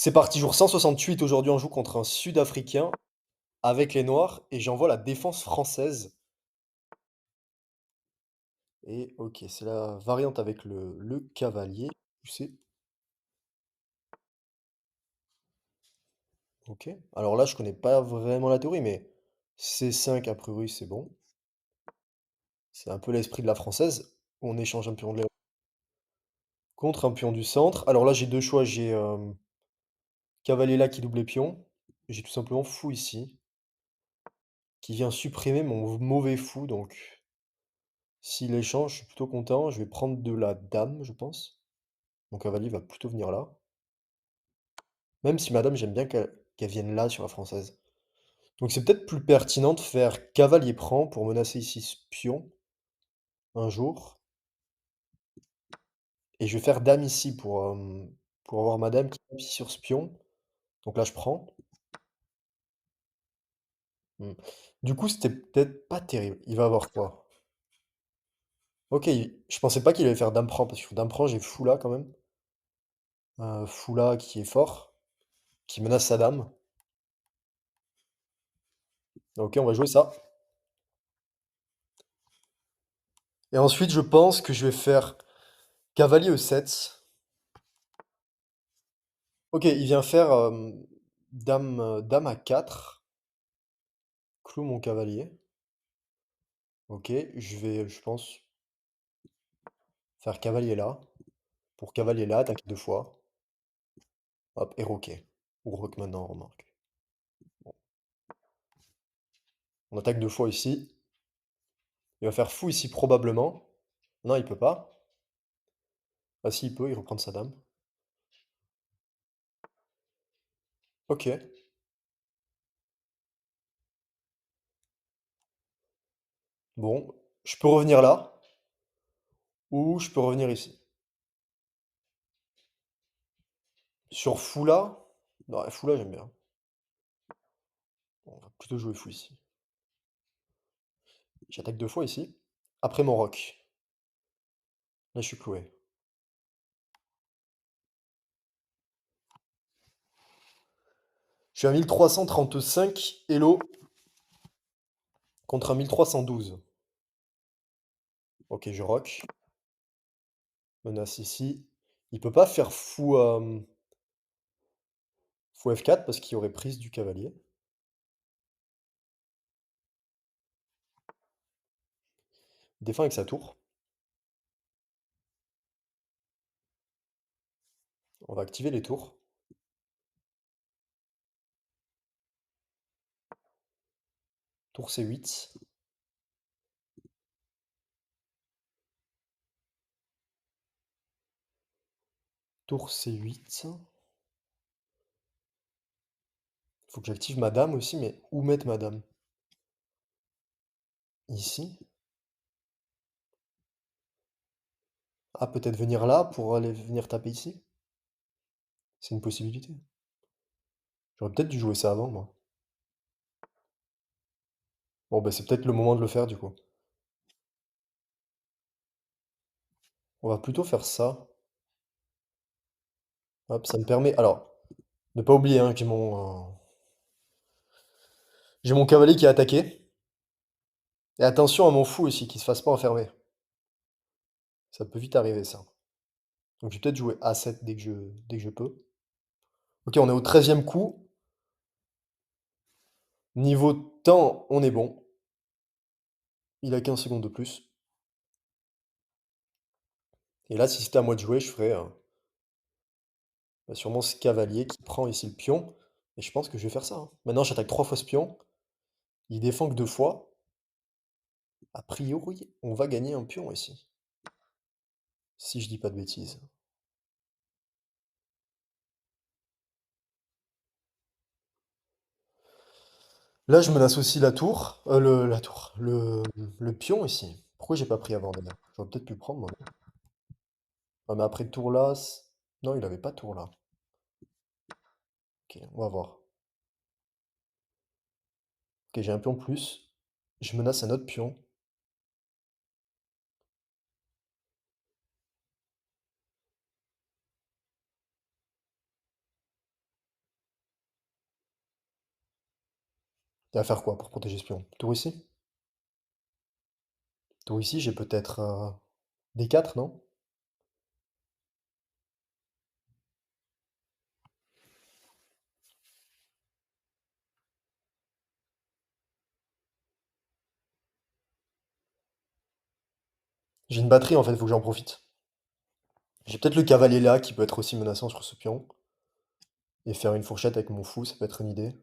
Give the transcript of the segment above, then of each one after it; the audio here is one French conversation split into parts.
C'est parti, jour 168. Aujourd'hui, on joue contre un Sud-Africain avec les Noirs et j'envoie la défense française. Et ok, c'est la variante avec le cavalier. Tu sais. Ok. Alors là, je connais pas vraiment la théorie, mais C5, a priori, c'est bon. C'est un peu l'esprit de la française. On échange un pion de l'aile contre un pion du centre. Alors là, j'ai deux choix. J'ai cavalier là qui double les pions. J'ai tout simplement fou ici, qui vient supprimer mon mauvais fou. Donc, s'il échange, je suis plutôt content. Je vais prendre de la dame, je pense. Mon cavalier va plutôt venir là. Même si madame, j'aime bien qu'elle vienne là sur la française. Donc c'est peut-être plus pertinent de faire cavalier prend pour menacer ici ce pion un jour. Et je vais faire dame ici pour avoir madame qui tape ici sur ce pion. Donc là, je prends. Hmm. Du coup, c'était peut-être pas terrible. Il va avoir quoi? Ok, je pensais pas qu'il allait faire dame prend, parce que sur dame prend, j'ai fou là quand même. Fou là qui est fort, qui menace sa dame. Ok, on va jouer ça. Et ensuite, je pense que je vais faire cavalier E7. Ok, il vient faire dame, dame à 4, clou mon cavalier. Ok, je pense, faire cavalier là. Pour cavalier là, attaquer deux fois. Hop, et roquet. Ou roque maintenant, remarque. On attaque deux fois ici. Il va faire fou ici probablement. Non, il peut pas. Ah si, il peut, il reprend sa dame. Ok. Bon, je peux revenir là. Ou je peux revenir ici. Sur fou là. Non, fou là, j'aime bien. Bon, on va plutôt jouer fou ici. J'attaque deux fois ici. Après mon roc. Là, je suis cloué. Je suis à 1335 Elo contre un 1312. Ok, je rock. Menace ici. Il peut pas faire fou F4 parce qu'il y aurait prise du cavalier. Il défend avec sa tour. On va activer les tours. Tour C8. Tour C8. Faut que j'active ma dame aussi, mais où mettre ma dame? Ici. Ah, peut-être venir là pour aller venir taper ici? C'est une possibilité. J'aurais peut-être dû jouer ça avant, moi. Bon, bah c'est peut-être le moment de le faire, du coup. On va plutôt faire ça. Hop, ça me permet... Alors, ne pas oublier hein, que j'ai mon cavalier qui est attaqué. Et attention à mon fou aussi, qu'il se fasse pas enfermer. Ça peut vite arriver, ça. Donc je vais peut-être jouer A7 dès que je peux. Ok, on est au 13e coup. Niveau temps, on est bon. Il a 15 secondes de plus. Et là, si c'était à moi de jouer, je ferais bah, sûrement ce cavalier qui prend ici le pion. Et je pense que je vais faire ça, hein. Maintenant, j'attaque trois fois ce pion. Il défend que deux fois. A priori, on va gagner un pion ici. Si je dis pas de bêtises. Là, je menace aussi la tour. La tour. Le pion ici. Pourquoi j'ai pas pris avant d'ailleurs? J'aurais peut-être pu le prendre, moi. Ah, mais après tour là... Non, il avait pas tour là. Ok, on va voir. Ok, j'ai un pion de plus. Je menace un autre pion. Et à faire quoi pour protéger ce pion? Tour ici? Tour ici, j'ai peut-être D4, non? J'ai une batterie en fait, faut que j'en profite. J'ai peut-être le cavalier là qui peut être aussi menaçant sur ce pion. Et faire une fourchette avec mon fou, ça peut être une idée.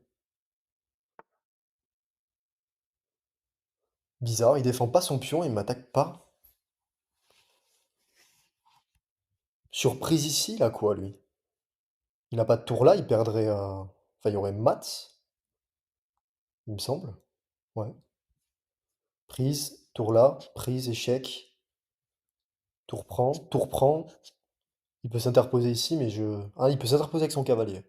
Bizarre, il défend pas son pion, il m'attaque pas. Surprise ici, là quoi, lui? Il n'a pas de tour là, il perdrait. Enfin, il y aurait mat, il me semble. Ouais. Prise, tour là, prise, échec, tour prend. Il peut s'interposer ici, mais je. Ah, il peut s'interposer avec son cavalier.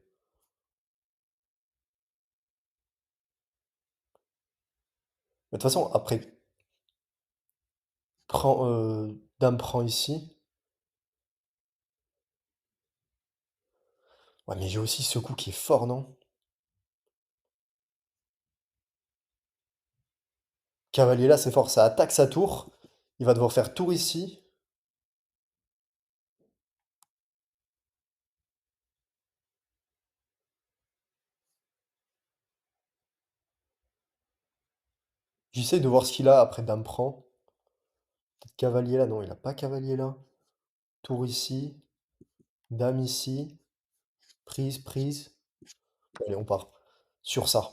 Mais de toute façon, après, dame prend ici. Ouais, mais j'ai aussi ce coup qui est fort, non? Cavalier là, c'est fort, ça attaque sa tour. Il va devoir faire tour ici. J'essaie de voir ce qu'il a après dame prend. Peut-être cavalier là, non, il a pas cavalier là. Tour ici, dame ici, prise, prise. Allez, on part. Sur ça.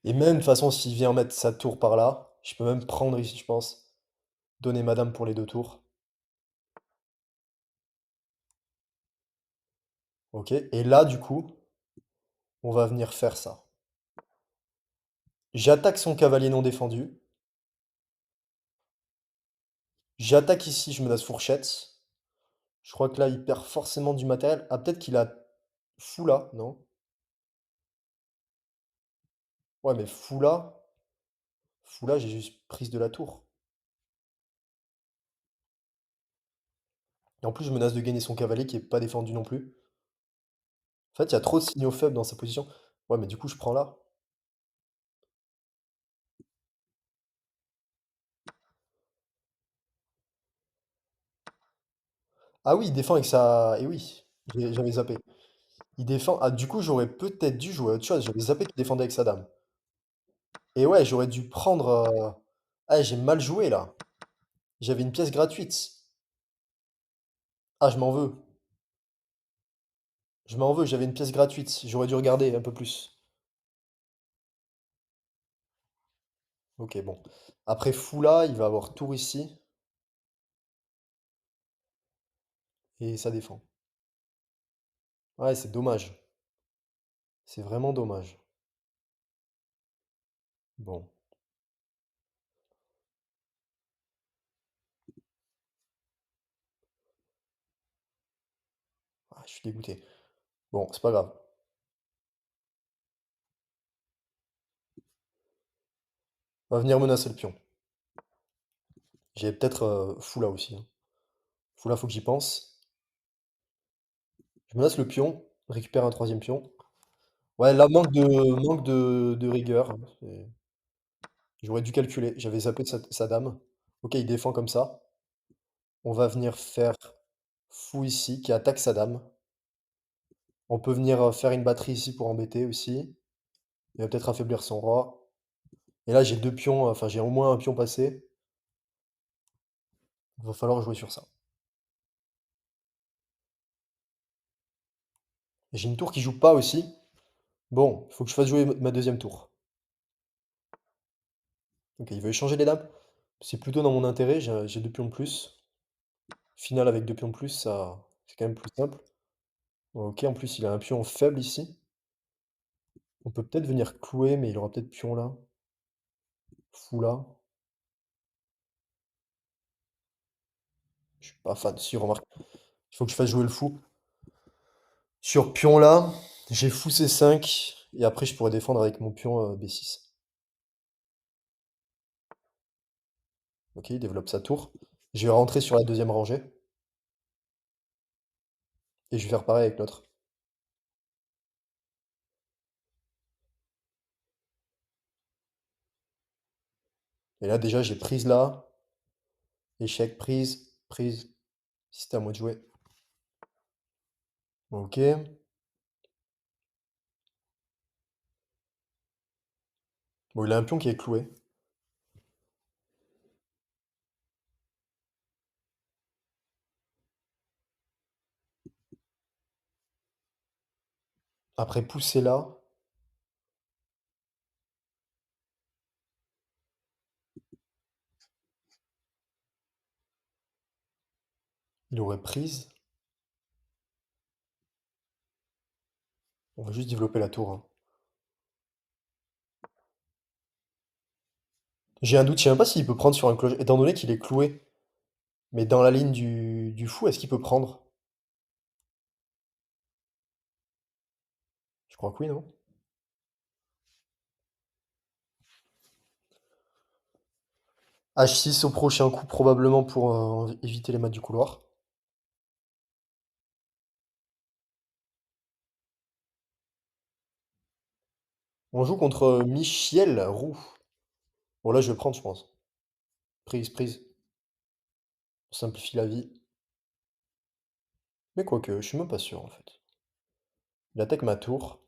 Et même, de toute façon, s'il vient mettre sa tour par là, je peux même prendre ici, je pense. Donner madame pour les deux tours. Ok. Et là, du coup, on va venir faire ça. J'attaque son cavalier non défendu. J'attaque ici, je menace fourchette. Je crois que là, il perd forcément du matériel. Ah, peut-être qu'il a fou là, non? Ouais, mais fou là, j'ai juste prise de la tour. Et en plus, je menace de gagner son cavalier qui est pas défendu non plus. En fait, il y a trop de signaux faibles dans sa position. Ouais, mais du coup, je prends là. Ah oui, il défend avec sa. Et oui, j'avais zappé. Il défend. Ah, du coup, j'aurais peut-être dû jouer à autre chose. J'avais zappé qu'il défendait avec sa dame. Et ouais, j'aurais dû prendre. Ah, j'ai mal joué là. J'avais une pièce gratuite. Ah, je m'en veux. Je m'en veux, j'avais une pièce gratuite. J'aurais dû regarder un peu plus. Ok, bon. Après fou là, il va avoir tour ici. Et ça défend. Ouais, c'est dommage. C'est vraiment dommage. Bon. Ah, je suis dégoûté. Bon, c'est pas grave. On va venir menacer le pion. J'ai peut-être fou là aussi, hein. Fou là, faut que j'y pense. Je menace le pion, récupère un troisième pion. Ouais, là, manque de rigueur, hein. J'aurais dû calculer. J'avais zappé de sa dame. Ok, il défend comme ça. On va venir faire fou ici, qui attaque sa dame. On peut venir faire une batterie ici pour embêter aussi. Il va peut-être affaiblir son roi. Et là, j'ai deux pions, enfin, j'ai au moins un pion passé. Il va falloir jouer sur ça. Et j'ai une tour qui joue pas aussi. Bon, il faut que je fasse jouer ma deuxième tour. Ok, il veut échanger les dames. C'est plutôt dans mon intérêt, j'ai deux pions de plus. Finale avec deux pions de plus, ça, c'est quand même plus simple. Ok, en plus, il a un pion faible ici. On peut peut-être venir clouer, mais il aura peut-être pion là. Fou là. Je suis pas fan. Si, remarque, il faut que je fasse jouer le fou. Sur pion là, j'ai fou C5. Et après, je pourrais défendre avec mon pion B6. OK, il développe sa tour. Je vais rentrer sur la deuxième rangée et je vais faire pareil avec l'autre. Et là, déjà, j'ai prise là, échec, prise, prise. C'était à moi de jouer. OK. Bon, il a un pion qui est cloué. Après pousser là, il aurait prise. On va juste développer la tour, hein. J'ai un doute, je sais même pas s'il peut prendre sur un clocher, étant donné qu'il est cloué. Mais dans la ligne du fou, est-ce qu'il peut prendre? Je crois que oui, non? H6 au prochain coup, probablement pour éviter les mates du couloir. On joue contre Michiel Roux. Bon, là, je vais prendre, je pense. Prise, prise. On simplifie la vie. Mais quoique, je suis même pas sûr, en fait. Il attaque ma tour.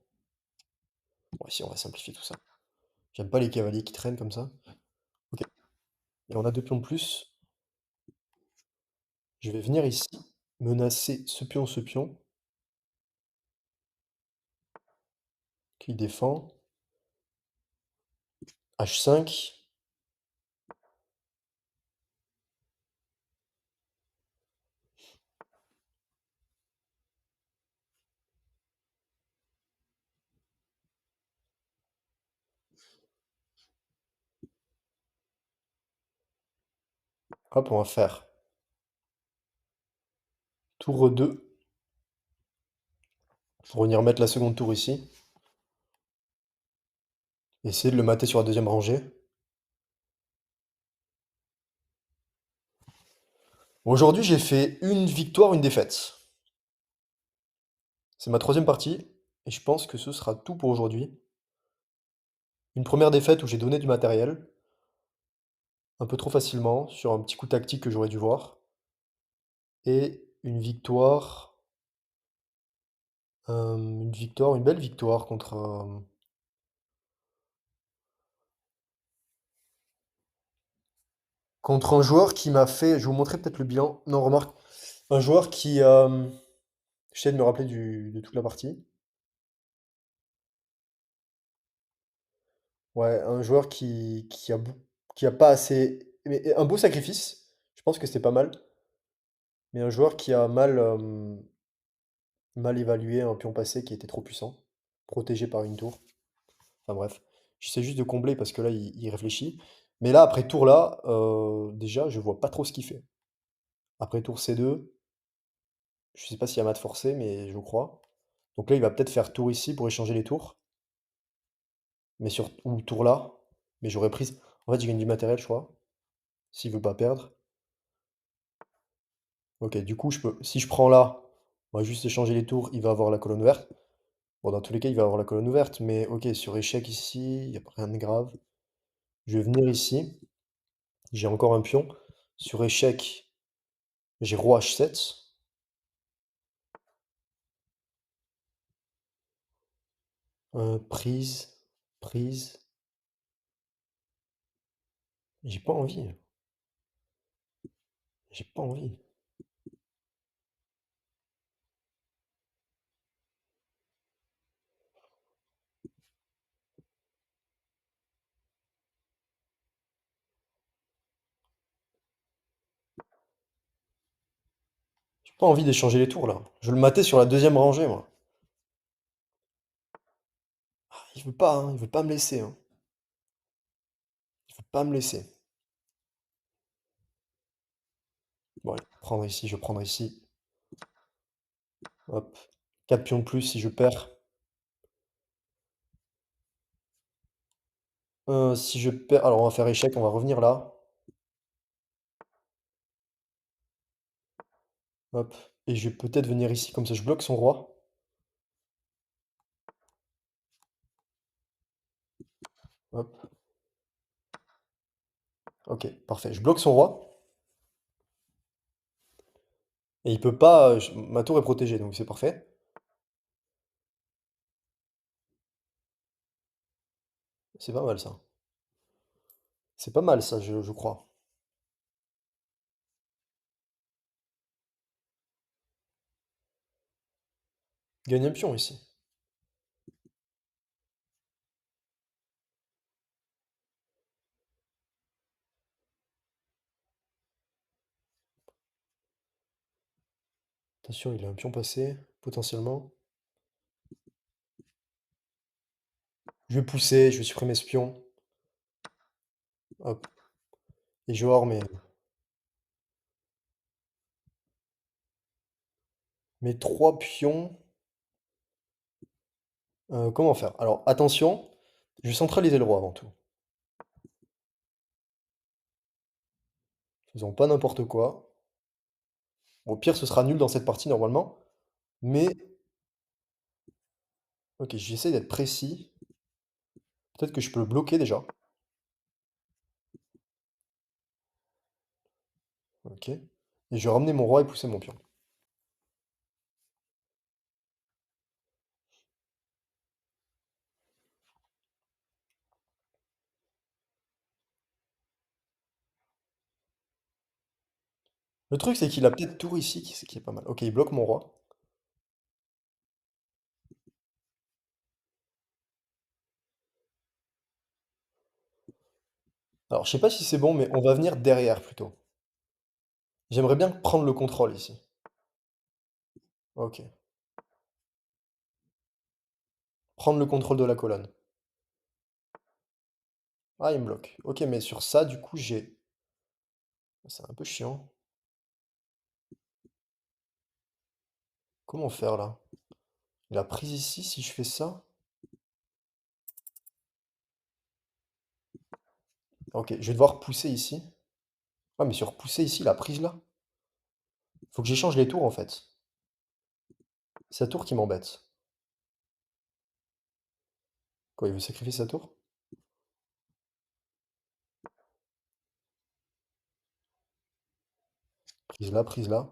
Bon, ici, on va simplifier tout ça. J'aime pas les cavaliers qui traînent comme ça. Ok. Et on a deux pions de plus. Je vais venir ici, menacer ce pion, qui défend. H5. Hop, on va faire tour 2 pour venir mettre la seconde tour ici. Essayer de le mater sur la deuxième rangée. Aujourd'hui, j'ai fait une victoire, une défaite. C'est ma troisième partie, et je pense que ce sera tout pour aujourd'hui. Une première défaite où j'ai donné du matériel, un peu trop facilement, sur un petit coup tactique que j'aurais dû voir. Et une belle victoire contre un joueur qui m'a fait. Je vais vous montrer peut-être le bilan. Non, remarque, un joueur qui. J'essaie de me rappeler de toute la partie. Ouais, un joueur qui a pas assez. Mais un beau sacrifice. Je pense que c'était pas mal. Mais un joueur qui a mal évalué un pion passé qui était trop puissant, protégé par une tour. Enfin bref, j'essaie juste de combler parce que là, il réfléchit. Mais là, après tour là, déjà, je vois pas trop ce qu'il fait. Après tour C2, je sais pas s'il y a mat forcé, mais je crois. Donc là, il va peut-être faire tour ici pour échanger les tours. Ou tour là. Mais j'aurais pris. En fait, je gagne du matériel, je crois. S'il veut pas perdre. Ok, du coup, si je prends là, on va juste échanger les tours, il va avoir la colonne verte. Bon, dans tous les cas, il va avoir la colonne ouverte, mais ok, sur échec ici, il n'y a rien de grave. Je vais venir ici, j'ai encore un pion. Sur échec, j'ai roi H7. Prise, prise. J'ai pas envie, j'ai pas envie. J'ai pas envie d'échanger les tours là. Je veux le mater sur la deuxième rangée, moi. Il veut pas, hein, il veut pas me laisser, hein. Il veut pas me laisser. Bon, allez, prendre ici, je vais prendre ici. Hop. 4 pions de plus si je perds. Si je perds. Alors on va faire échec, on va revenir là. Hop. Et je vais peut-être venir ici, comme ça je bloque son roi. Hop. Ok, parfait. Je bloque son roi. Et il peut pas. Ma tour est protégée, donc c'est parfait. C'est pas mal ça. C'est pas mal ça, je crois. Gagne un pion ici. Attention, il a un pion passé, potentiellement. Je vais pousser, je vais supprimer ce pion. Hop. Et je hors mes trois pions. Comment faire? Alors, attention, je vais centraliser le roi avant tout. Faisons pas n'importe quoi. Bon, au pire, ce sera nul dans cette partie normalement. Mais, ok, j'essaie d'être précis. Peut-être que je peux le bloquer déjà. Ok. Et je vais ramener mon roi et pousser mon pion. Le truc, c'est qu'il a peut-être tour ici, qui est pas mal. Ok, il bloque mon roi. Alors, je sais pas si c'est bon, mais on va venir derrière plutôt. J'aimerais bien prendre le contrôle ici. Ok. Prendre le contrôle de la colonne. Ah, il me bloque. Ok, mais sur ça, du coup, j'ai... C'est un peu chiant. Comment faire là? Il a prise ici, si je fais ça? Ok, je vais devoir pousser ici. Ah, mais sur pousser ici, la prise là? Faut que j'échange les tours en fait. C'est la tour qui m'embête. Quoi, il veut sacrifier sa tour? Prise là, prise là.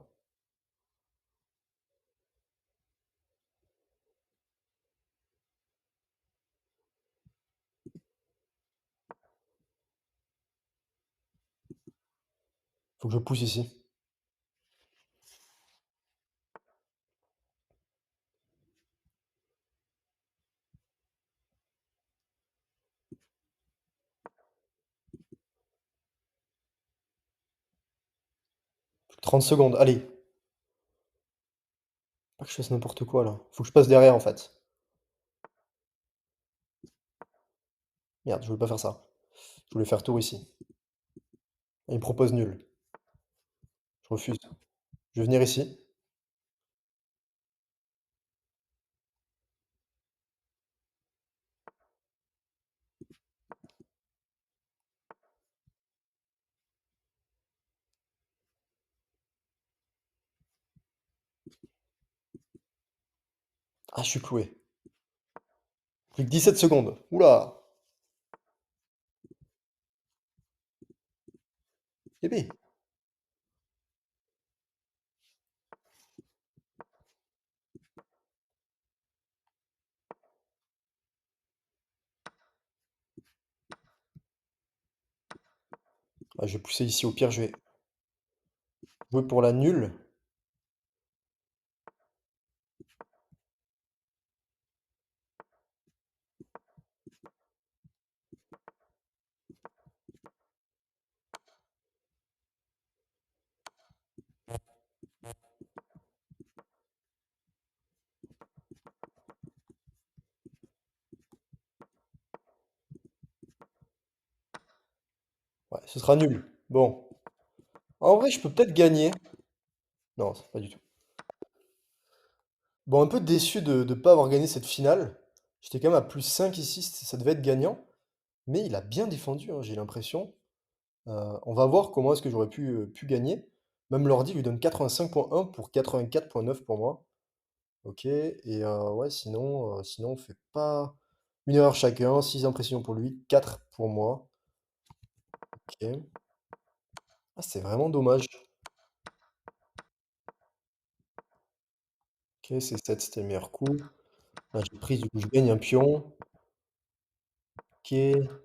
Faut que je pousse ici. 30 secondes, allez. Pas que je fasse n'importe quoi là. Faut que je passe derrière en fait. Merde, je voulais pas faire ça. Je voulais faire tour ici. Il me propose nul. Je refuse. Je vais venir ici. Ah, je suis cloué. Plus que 17 secondes. Oula. Bébé. Ah, je vais pousser ici. Au pire, je vais jouer pour la nulle. Ouais, ce sera nul. Bon. En vrai, je peux peut-être gagner. Non, c'est pas du tout. Bon, un peu déçu de ne pas avoir gagné cette finale. J'étais quand même à plus 5 ici, ça devait être gagnant. Mais il a bien défendu, hein, j'ai l'impression. On va voir comment est-ce que j'aurais pu gagner. Même l'ordi lui donne 85,1 pour 84,9 pour moi. OK et ouais, sinon on fait pas une erreur chacun, 6 impressions pour lui, 4 pour moi. OK. Ah, c'est vraiment dommage. OK, c'est 7, c'était le meilleur coup. Là, j'ai prise, du coup, je gagne un pion. OK,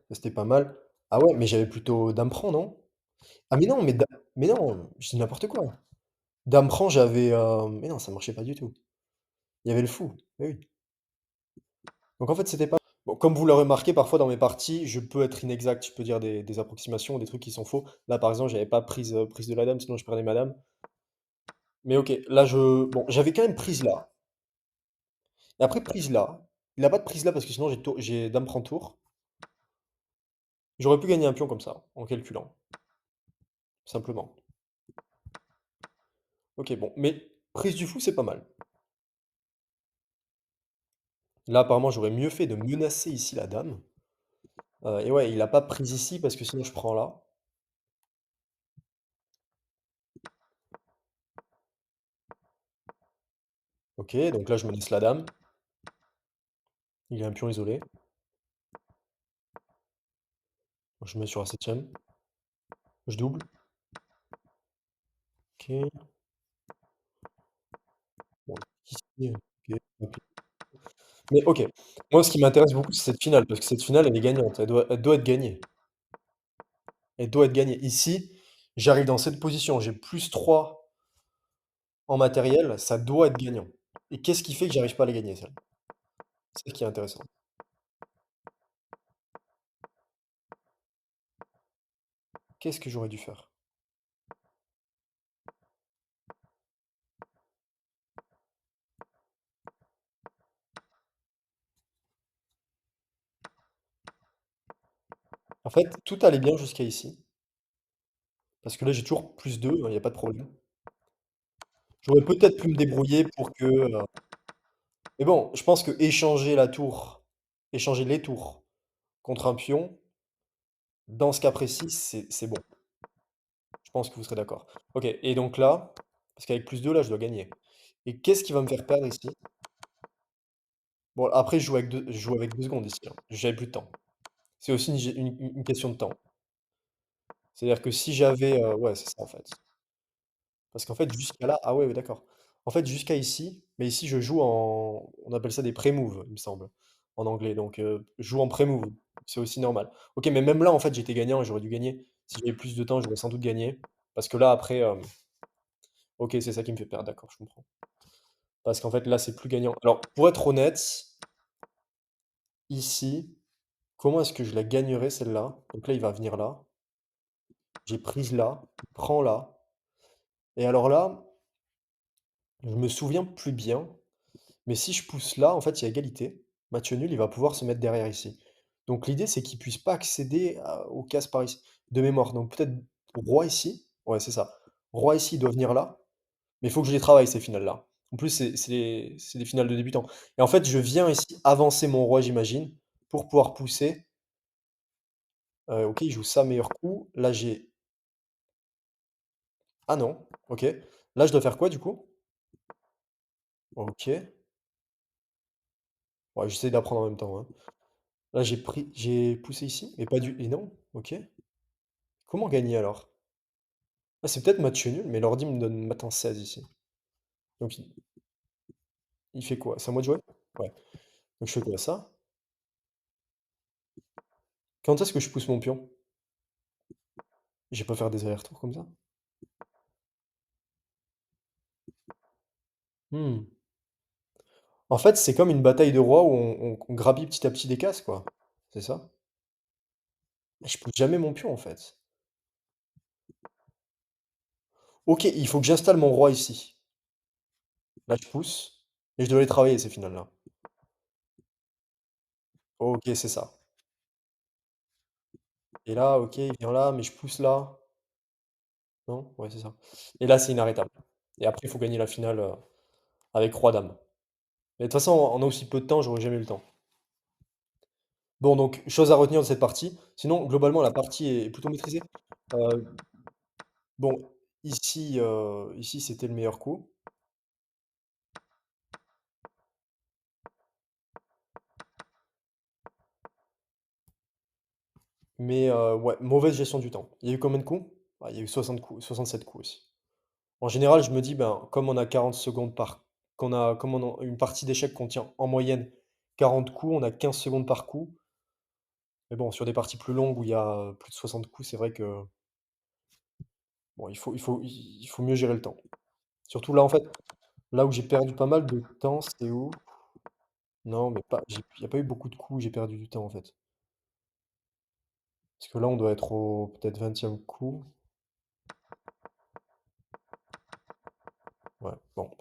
ça c'était pas mal. Ah ouais, mais j'avais plutôt dame prend, non? Ah mais non, mais non, je dis n'importe quoi. Dame prend, j'avais, mais non, ça marchait pas du tout. Il y avait le fou, eh oui. Donc en fait, c'était pas bon, comme vous l'aurez remarqué, parfois dans mes parties, je peux être inexact, je peux dire des approximations, des trucs qui sont faux. Là, par exemple, j'avais pas prise de la dame, sinon je perdais ma dame. Mais OK, là bon, j'avais quand même prise là et après prise là. Il a pas de prise là parce que sinon j'ai dame prend tour. J'aurais pu gagner un pion comme ça, en calculant, simplement. OK, bon, mais prise du fou, c'est pas mal. Là, apparemment, j'aurais mieux fait de menacer ici la dame. Et ouais, il a pas prise ici parce que sinon je prends là. OK, donc là, je menace la dame. Il a un pion isolé. Je mets sur la septième. Je double. OK. Bon, ici, OK. Mais OK. Moi, ce qui m'intéresse beaucoup, c'est cette finale, parce que cette finale, elle est gagnante. Elle doit être gagnée. Elle doit être gagnée. Ici, j'arrive dans cette position, j'ai +3 en matériel, ça doit être gagnant. Et qu'est-ce qui fait que j'arrive pas à la gagner, celle-là? C'est ça qui est intéressant. Qu'est-ce que j'aurais dû faire? En fait, tout allait bien jusqu'à ici, parce que là, j'ai toujours +2, il y a pas de problème. J'aurais peut-être pu me débrouiller pour que, mais bon, je pense que échanger les tours contre un pion, dans ce cas précis, c'est bon. Je pense que vous serez d'accord. OK et donc là, parce qu'avec +2 là, je dois gagner et qu'est-ce qui va me faire perdre ici? Bon, après je joue avec 2 secondes ici, hein, j'avais plus de temps. C'est aussi une question de temps. C'est-à-dire que si j'avais, ouais, c'est ça, en fait. Parce qu'en fait, jusqu'à là ah ouais, ouais, d'accord. En fait, jusqu'à ici, mais ici, je joue en on appelle ça des pré-moves, il me semble, en anglais, donc je joue en pré-move, c'est aussi normal. OK, mais même là, en fait, j'étais gagnant et j'aurais dû gagner. Si j'avais plus de temps, j'aurais sans doute gagné parce que là, après, OK, c'est ça qui me fait perdre, d'accord, je comprends. Parce qu'en fait, là, c'est plus gagnant. Alors, pour être honnête, ici, comment est-ce que je la gagnerais celle-là? Donc là, il va venir là. J'ai prise là, il prend là. Et alors là, je me souviens plus bien, mais si je pousse là, en fait, il y a égalité. Match nul, il va pouvoir se mettre derrière ici. Donc l'idée, c'est qu'il puisse pas accéder aux cases par ici, de mémoire. Donc peut-être roi ici. Ouais, c'est ça. Roi ici, il doit venir là. Mais il faut que je les travaille, ces finales-là. En plus, c'est des finales de débutants. Et en fait, je viens ici avancer mon roi, j'imagine, pour pouvoir pousser. OK, il joue ça, meilleur coup. Là, j'ai ah non, OK. Là, je dois faire quoi, du coup? OK. Ouais, j'essaie d'apprendre en même temps, hein. Là, j'ai poussé ici, mais pas du et non? OK. Comment gagner alors? Ah, c'est peut-être match nul, mais l'ordi me donne matin 16 ici. Donc il fait quoi? C'est à moi de jouer? Ouais. Donc je fais quoi? Ça? Quand est-ce que je pousse mon pion? Je vais pas faire des allers-retours comme ça? Mmh. En fait, c'est comme une bataille de rois où on grappille petit à petit des cases, quoi. C'est ça? Je pousse jamais mon pion, en fait. OK, il faut que j'installe mon roi ici. Là, je pousse et je dois les travailler ces finales-là. OK, c'est ça. Et là, OK, il vient là, mais je pousse là. Non? Ouais, c'est ça. Et là, c'est inarrêtable. Et après, il faut gagner la finale, avec roi dame. Mais de toute façon, on a aussi peu de temps, j'aurais jamais eu le temps. Bon, donc, chose à retenir de cette partie. Sinon, globalement, la partie est plutôt maîtrisée. Bon, Ici, c'était le meilleur coup. Mais ouais, mauvaise gestion du temps. Il y a eu combien de coups? Ah, il y a eu 60 coups, 67 coups aussi. En général, je me dis, ben, comme on a 40 secondes comme on a une partie d'échecs contient en moyenne 40 coups, on a 15 secondes par coup. Mais bon, sur des parties plus longues où il y a plus de 60 coups, c'est vrai que bon, il faut mieux gérer le temps. Surtout là, en fait, là où j'ai perdu pas mal de temps, c'est où? Non, mais pas, il y a pas eu beaucoup de coups où j'ai perdu du temps en fait. Parce que là, on doit être au peut-être 20e coup. Ouais, bon,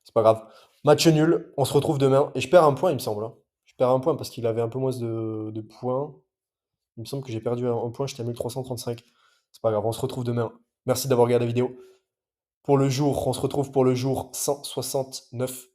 c'est pas grave. Match nul, on se retrouve demain. Et je perds un point, il me semble, hein. Je perds un point parce qu'il avait un peu moins de points. Il me semble que j'ai perdu un point, j'étais à 1335. C'est pas grave, on se retrouve demain. Merci d'avoir regardé la vidéo. On se retrouve pour le jour 169.